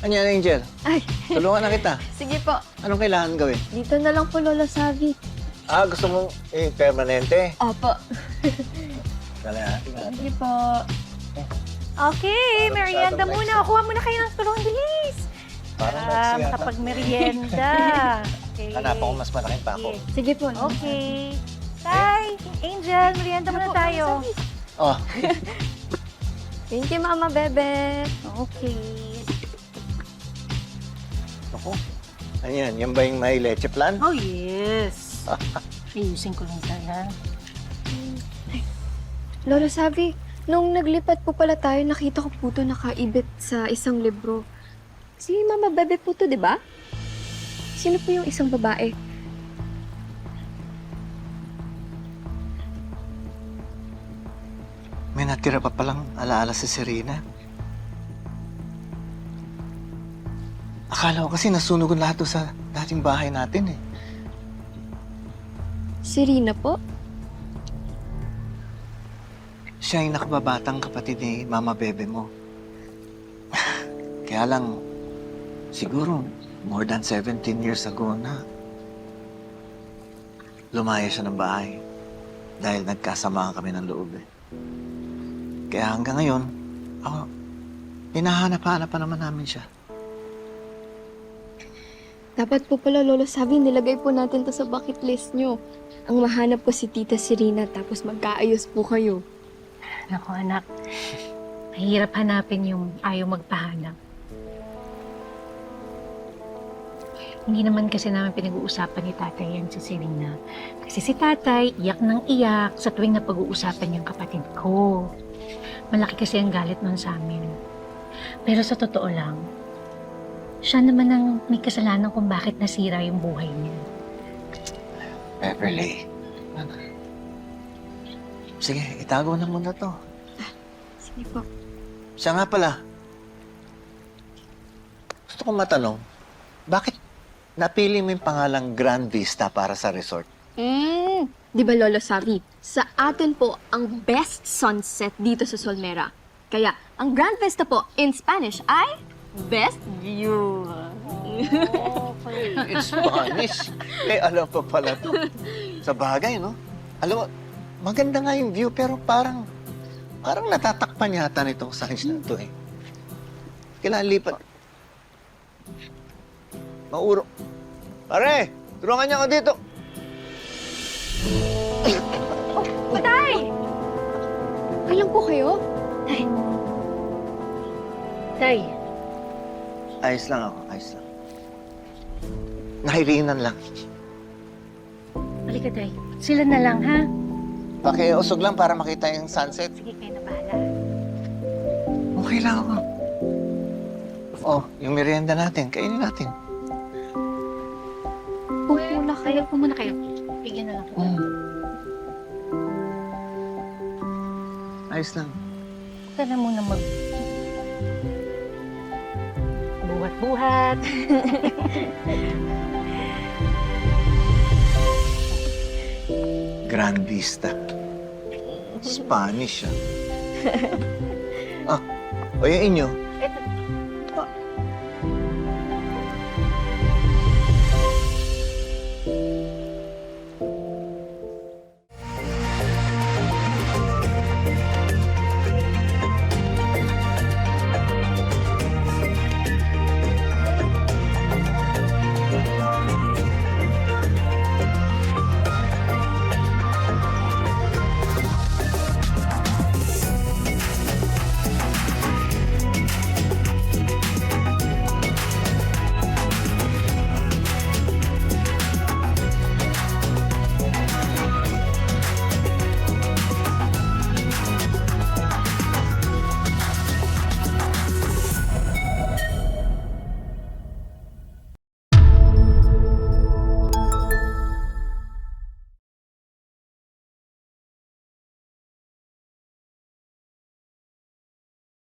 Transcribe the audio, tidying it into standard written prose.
Ano yan, Angel? Ay, Tulungan na kita. sige po. Anong kailangan gawin? Dito na lang po, Lola Savi. Gusto mong permanente? Opo. Dala. Sige po. Okay, merienda muna. Kuha muna kayo ng tulong, bilis. Parang nagsiya ka. Makapag-merienda. Okay. Hanap ako mas malaking pako. Sige po. Lola. Okay. Tay, Angel, merienda muna tayo. Oh, Thank you, Mama Bebe. Okay. ako. Ano yan? Yan ba yung may leche plan? Oh, yes. Ayusin ko lang tayo, ha? Lola Savi, nung naglipat po pala tayo, nakita ko po ito nakaibit sa isang libro. Si Mama Bebe po to, di ba? Sino po yung isang babae? May natira pa palang alaala si Serena. Akala ko kasi nasunog ang lahat doon sa dating bahay natin eh. Si Rina po? Siya yung nakababatang kapatid ni Mama Bebe mo. Kaya lang, siguro more than 17 years ago na lumaya siya ng bahay dahil nagkasamaan kami ng loob eh. Kaya hanggang ngayon, ako, hinahanap-hanap pa naman namin siya. Dapat po pala, Lola Savi, nilagay po natin to sa bucket list nyo. Ang mahanap ko si Tita Serena, tapos magkaayos po kayo. Naku, anak. Mahirap hanapin yung ayaw magpahanap. Hindi naman kasi namin pinag-uusapan ni tatay yan si Serena. Kasi si tatay, iyak ng iyak sa tuwing napag-uusapan yung kapatid ko. Malaki kasi ang galit nun sa amin. Pero sa totoo lang, siya naman ang may kasalanan kung bakit nasira yung buhay niya. Beverly. Sige, itago na muna to. Sige po. Siya nga pala. Gusto kong matanong, bakit napili mo yung pangalang Grand Vista para sa resort? Di ba, Lola Savi? Sa atin po ang best sunset dito sa Solmera. Kaya, ang Grand Vista po in Spanish ay best view. In Spanish. Alam pa pala to. Sa bagay, no? Alam mo, maganda nga yung view, pero parang natatakpan yata nitong signs na to eh. Kailangan lipat. Mauro. Pare, tulungan niya ako dito. Patay! Okay lang po kayo? Tay, Ayos lang ako, ayos lang. Nahirinan lang. halika tay. Sila na lang, ha? Pakiusog lang para makita yung sunset. Sige, kayo na bahala. Okay lang ako. Oh, yung merienda natin, kainin natin. Po muna kayo. Kayo po muna kayo. Bigyan na lang po. Ayos lang. Huwag ka na muna buhat-buhat. Grand Vista. Spanish, ah. O yung inyo? Ito,